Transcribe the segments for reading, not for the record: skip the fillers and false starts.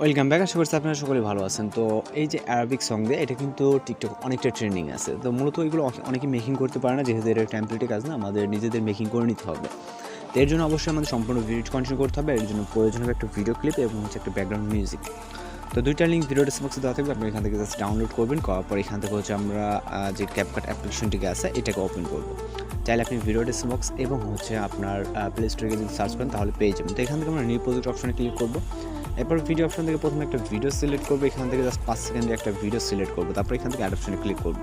Welcome back. আশা করছি আপনারা সকলেই ভালো আছেন। তো এই যে অ্যারাবিক সং দিয়ে এটা কিন্তু টিকটক অনেকটা ট্রেন্ডিং আছে। তো মূলত এগুলো অনেকে মেকিং করতে পারে না, যেহেতু এটা টেমপ্লেটের কাজ না, আমাদের নিজেদের মেকিং করে নিতে হবে। তো এর জন্য অবশ্যই আমাদের সম্পূর্ণ ভিডিও কন্টিনিউ করতে হবে। এর জন্য প্রয়োজন হবে একটা ভিডিও ক্লিপ এবং একটা ব্যাকগ্রাউন্ড মিউজিক। তো দুইটা লিঙ্ক ভিডিও ডেসক্রিপশনে দেওয়া থাকবে, আপনি এখান থেকে জাস্ট ডাউনলোড করবেন। করার পর এখান থেকে আমরা যে CapCut অ্যাপ্লিকেশনটিকে আছে এটাকে ওপেন করব। চাইলে আপনি ভিডিও ডেসক্রিপশন এবং আপনার প্লে স্টোরে যদি সার্চ করেন তাহলে পেয়ে যাবেন। তো এখান থেকে আমরা নিউ প্রজেক্ট অপশনে ক্লিক করব। এরপর ভিডিও অপশন থেকে প্রথমে একটা ভিডিও সিলেক্ট করবো, এখান থেকে জাস্ট 5 সেকেন্ডে একটা ভিডিও সিলেক্ট করবো। তারপর এখান থেকে অ্যাড অপশনে ক্লিক করবো।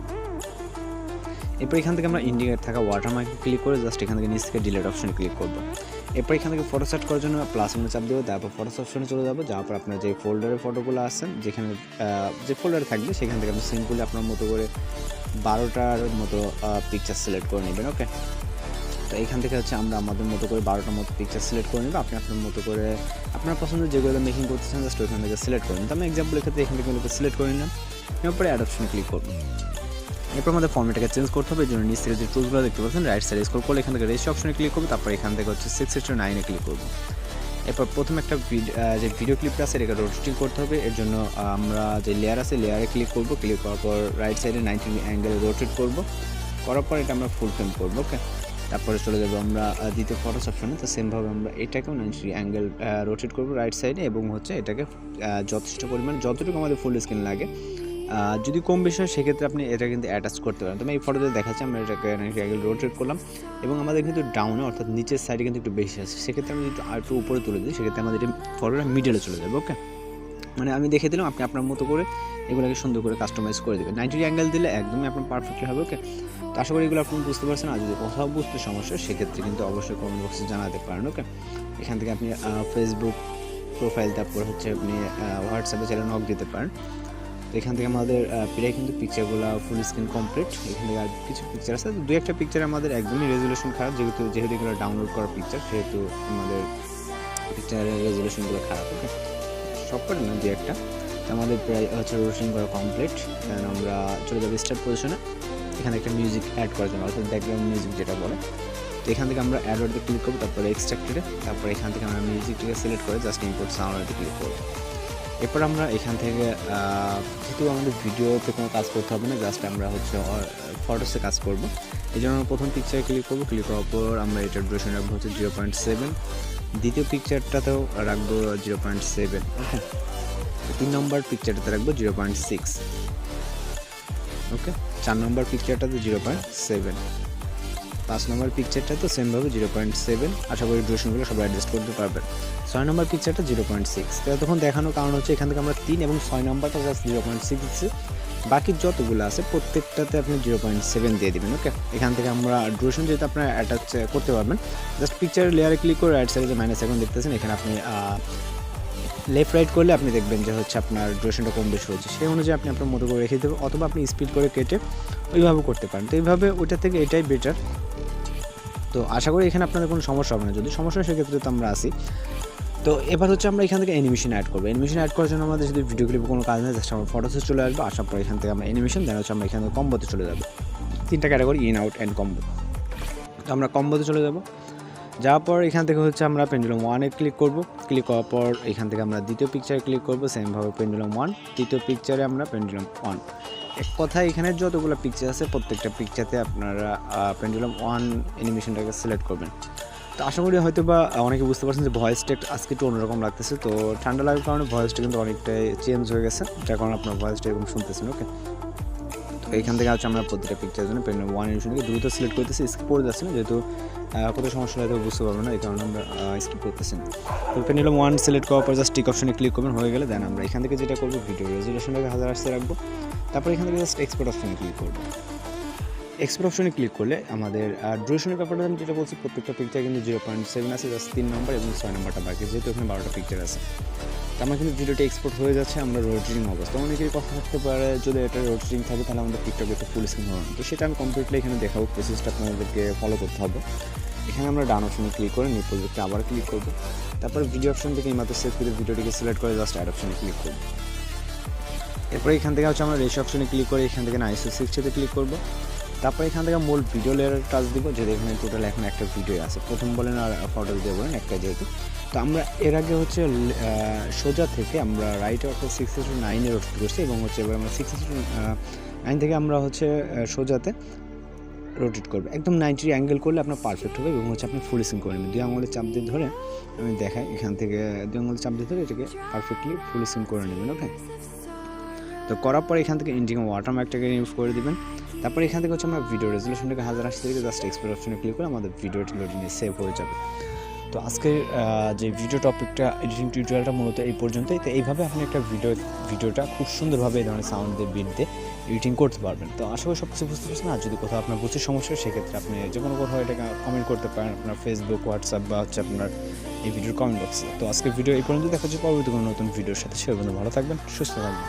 এরপর এখান থেকে আমরা ইন্ডিকেট থাকা ওয়াটারমার্কে ক্লিক করে জাস্ট এখান থেকে নিচ থেকে ডিলিট অপশনে ক্লিক করবো। এরপর এখান থেকে ফটো সেট করার জন্য প্লাস চিহ্ন চাপ দেবো, তারপর ফটো অপশনে চলে যাবো। যাওয়ার পর আপনার যে ফোল্ডারে ফটোগুলো আছেন, যেখানে যে ফোল্ডারে থাকবে সেখান থেকে আপনি সিম্পলি আপনার মতো করে 12টার মতো পিকচার সিলেক্ট করে নেবেন। ওকে, তো এখান থেকে আমরা আমাদের মতো করে 12টার মতো পিকচার সিলেক্ট করে নেব। আপনি আপনার মতো করে আপনার পছন্দের যেগুলো মেকিং করতেছেন জাস্ট ওইখান থেকে সিলেক্ট করে নিন। তো আমি এক্সাম্পলের ক্ষেত্রে এখান থেকে সিলেক্ট করে নিলাম। এরপরে অ্যাড অপশনে ক্লিক করব। এরপর আমাদের ফর্মেটটাকে চেঞ্জ করতে হবে। এই জন্য নিচ থেকে যে টুলসগুলো দেখতে পাচ্ছেন রাইট সাইডে স্ক্রল করলে এখান থেকে রেশিও অপশনে ক্লিক করব। তারপর এখান থেকে 6:9 ক্লিক করব। এরপর প্রথম একটা যে ভিডিও ক্লিপটা আছে এটাকে রোটেটিং করতে হবে। এর জন্য আমরা যে লেয়ার আছে লেয়ারে ক্লিক করব। ক্লিক করার পর রাইট সাইডে 90 অ্যাঙ্গেলে রোটেট করব। করার পর এটা আমরা ফুল ফ্রেম করব। ওকে, তারপরে চলে যাবো আমরা দ্বিতীয় ফটোস অপশনে। তো সেমভাবে আমরা এটাকেও 90 অ্যাঙ্গেল রোটেট করবো রাইট সাইডে এবং এটাকে যথেষ্ট পরিমাণ যতটুকু আমাদের ফুল স্ক্রিন লাগে, যদি কম বেশি হয় সেক্ষেত্রে আপনি এটা কিন্তু অ্যাটাচ করতে পারেন। তো আমি এই ফটোতে দেখাচ্ছি, আমরা এটাকে 90 অ্যাঙ্গেল রোটেট করলাম এবং আমাদের কিন্তু ডাউনে অর্থাৎ নিচের সাইডে কিন্তু একটু বেশি আছে। সেক্ষেত্রে আমি যদি একটু উপরে তুলে দিই সেক্ষেত্রে আমাদের এই ফটোটা মিডলে চলে যাবে। ওকে, মানে আমি দেখে দিলাম, আপনি আপনার মতো করে এগুলোকে সুন্দর করে কাস্টমাইজ করে দেবেন। 90 অ্যাঙ্গেল দিলে একদমই আপনার পারফেক্টলি হবে। ওকে, তো আশা করি এগুলো আপনি বুঝতে পারছেন। আর যদি কোথাও বুঝতে সমস্যা সেক্ষেত্রে কিন্তু অবশ্যই কমেন্ট বক্সে জানাতে পারেন। ওকে, এখান থেকে আপনি ফেসবুক প্রোফাইল, তারপর আপনি হোয়াটসঅ্যাপে চাইলে নক দিতে পারেন। তো এখান থেকে আমাদের প্রায় কিন্তু পিকচারগুলো ফুল স্ক্রিন কমপ্লিট। এখান থেকে আর কিছু পিকচার আছে, দুই একটা পিকচার আমাদের একদমই রেজুলেশন খারাপ, যেহেতু এগুলো ডাউনলোড করা পিকচার সেহেতু আমাদের পিকচারের রেজুলেশনগুলো খারাপ। ওকে, সব করে না দুই একটা। তো আমাদের প্রায় রোটেশন করা কমপ্লিট। দেন আমরা চলে যাবো স্টার্ট পজিশনে। এখানে একটা মিউজিক অ্যাড করার জন্য অর্থাৎ ব্যাকগ্রাউন্ড মিউজিক যেটা বলে। তো এখান থেকে আমরা অ্যাডওয়ার্ডে ক্লিক করবো, তারপরে এক্সট্রাক্টেডে, তারপর এখান থেকে আমরা মিউজিকটাকে সিলেক্ট করে জাস্ট ইম্পোর্ট সাউন্ডে ক্লিক করবো। এরপর আমরা এখান থেকে যেহেতু আমাদের ভিডিওতে কোনো কাজ করতে হবে না, জাস্ট আমরা ফটোসে কাজ করব। এই জন্য প্রথম পিকচারে ক্লিক করবো। ক্লিক করার পর আমরা এটার ডিউরেশন রাখবো 0.7, দ্বিতীয় পিকচারটাতেও রাখবো 0.7। ওকে, 3 নম্বর পিকচারটাতে রাখবো 0.6। ওকে, 4 নম্বর পিকচারটাতে 0.7, 5 নম্বর পিকচারটা তো সেমভাবে 0.7। আশা করি ডিউরেশনগুলো সবাই অ্যাডজাস্ট করতে পারবেন। 6 নম্বর পিকচারটা 0.6। তো তখন দেখানোর কারণ এখান থেকে আমরা 3 এবং 6 নম্বরটা জাস্ট 0.6 দিচ্ছি, বাকি যতগুলো আছে প্রত্যেকটাতে আপনি 0.7 দিয়ে দেবেন। ওকে, এখান থেকে আমরা ডিউরেশন যেহেতু আপনারা অ্যাটাচ করতে পারবেন, জাস্ট পিকচারের লেয়ারে ক্লিক করে রাইট সাইডে যে -7 দেখতেছেন এখানে আপনি লেফট রাইট করলে আপনি দেখবেন যে আপনার ডিউরেশনটা কম বেশি হচ্ছে, সেই অনুযায়ী আপনি আপনার মতো করে রেখে দেবেন, অথবা আপনি স্পিড করে কেটে ওইভাবে করতে পারেন। তো এইভাবে ওইটা থেকে এটাই বেটার। তো আশা করি এখানে আপনাদের কোনো সমস্যা হবে না, যদি সমস্যা হয় সেক্ষেত্রে তো আমরা আসি। তো এবার আমরা এখান থেকে অ্যানিমেশন অ্যাড করবো। অ্যানিমেশন অ্যাড করার জন্য আমাদের যদি ভিডিও ক্লিপে কোনো কাজ নেই, জাস্ট আমরা ফটোসে চলে আসবো। আসার পর এখান থেকে আমরা অ্যানিমেশন, দেন আমরা এখান থেকে কম্বোতে চলে যাবো। 3টা category, in, out and combo. তো আমরা কম্বোতে চলে যাবো। যাওয়ার পর এখান থেকে আমরা পেন্ডুলাম 1-এ ক্লিক করব। ক্লিক করার পর এখান থেকে আমরা দ্বিতীয় পিকচারে ক্লিক করব, সেমভাবে পেন্ডুলাম 1, তৃতীয় পিকচারে আমরা পেন্ডুলাম 1। এক কথায় এখানে যতগুলো পিকচার আছে প্রত্যেকটা পিকচারতে আপনারা পেন্ডুলাম 1 অ্যানিমেশনটাকে সিলেক্ট করবেন। তো আশা করি হয়তো বা অনেকে বুঝতে পারছেন যে ভয়েসটা আজকে একটু অন্যরকম লাগতেছে। তো ঠান্ডা লাগার কারণে ভয়েসটা কিন্তু অনেকটাই চেঞ্জ হয়ে গেছে, যার কারণে আপনার ভয়েসটা এরকম শুনতেছেন। ওকে, তো এইখান থেকে আমরা প্রত্যেকটা পিকচারের জন্য পেন্ডুলাম 1 অ্যানিমেশনকে দ্রুত সিলেক্ট করতেছি, স্কিপ করে যাচ্ছে না, যেহেতু কত সমস্যা হয়তো বুঝতে পারবো না, এই কারণে আমরা স্কিপ করতেছি না। তো পেন্ডুলাম 1 সিলেক্ট করার পর জাস্ট টিক অপশনে ক্লিক করবেন, হয়ে গেলে দেন আমরা এখান থেকে যেটা করবো ভিডিও রেজুলেশনটাকে 1080 রাখবো। তারপর এখান থেকে জাস্ট এক্সপোর্ট অপশনে ক্লিক করবো। এক্সপোর্ট অপশনে ক্লিক করলে আমাদের ডিউরেশনের ব্যাপারটা আমি যেটা বলছি, প্রত্যেকটা পিকচার কিন্তু 0.7 আছে, জাস্ট 3 নম্বর এবং 6 নম্বরটা বাকি, যেহেতু এখানে 12টা পিকচার আছে। তো আমার কিন্তু ভিডিওটা এক্সপোর্ট হয়ে যাচ্ছে, আমরা রোটেটিং অবস্থা। অনেকের কথা থাকতে পারে যদি এটা রোটেটিং থাকে তাহলে আমাদের টিকটক একটু ফুল স্ক্রিন হবে না। তো সেটা আমি কমপ্লিটলি এখানে দেখাবো, প্রসেসটা আপনাদেরকে ফলো করতে হবে। এখানে আমরা ডান অপশনে ক্লিক করে নিউ প্রজেক্টে আবার ক্লিক করবো। তারপর ভিডিও অপশন থেকে এইমাত্র সেভ করে ভিডিওটিকে সিলেক্ট করে জাস্ট অ্যাড অপশনে ক্লিক করবো। এরপরে এখান থেকে আমরা রেশিও অপশনে ক্লিক করে এখান থেকে 9:60 ক্লিক করবো। তারপর এখান থেকে মূল ভিডিও লেয়ারের টাচ দিব, যেহেতু এখানে টোটাল এখন একটা ভিডিও আছে, প্রথম বলেন আর ফটো দিয়ে বলেন একটা যেহেতু। তো আমরা এর আগে হচ্ছে সোজা থেকে আমরা রাইটে অর্থাৎ 6:9 রোটেট করছি, এবং হচ্ছে এবার আমরা 6:9 থেকে আমরা হচ্ছে সোজাতে রোটেট করবে। একদম 90 অ্যাঙ্গেল করলে আপনার পারফেক্ট হবে, এবং হচ্ছে আপনি ফুল স্ক্রিন করে নেবেন। 2 আঙুলের চাপ দিয়ে ধরে আমি দেখাই, এখান থেকে 2 আঙুলের চাপ দিয়ে ধরে এটাকে পারফেক্টলি ফুল স্ক্রিন করে নেবেন। ওকে, তো করার পর এখান থেকে ইন্ডিং ওয়াটারমার্কটাকে ইউজ করে দিবেন। তারপর এখান থেকে হচ্ছে আমরা ভিডিও রেজলিউশনটাকে 1080 থেকে জাস্ট এক্সপোর্ট অপশনে ক্লিক করে আমাদের ভিডিওটি লোডিংয়ে সেভ হয়ে যাবে। তো আজকের যে ভিডিও টপিকটা, এডিটিং টিউটোরিয়ালটা মূলত এই পর্যন্তই। তো এইভাবে আপনি একটা ভিডিওটা খুব সুন্দরভাবে এই ধরনের সাউন্ড দিয়ে, বিট দিয়ে এডিটিং করতে পারবেন। তো আশা করি সব কিছু বুঝতে পারছেন। আর যদি কোথাও আপনার বুঝতে সমস্যা হয়, সেক্ষেত্রে আপনি যে কোনো কোথাও এটাকে কমেন্ট করতে পারেন আপনার ফেসবুক, হোয়াটসঅ্যাপ বা হচ্ছে আপনার এই ভিডিওর কমেন্ট বক্সে। তো আজকের ভিডিও এই পর্যন্ত, দেখা হচ্ছে পরবর্তী কোনো নতুন ভিডিওর সাথে। সে পর্যন্ত ভালো থাকবেন, সুস্থ থাকবেন।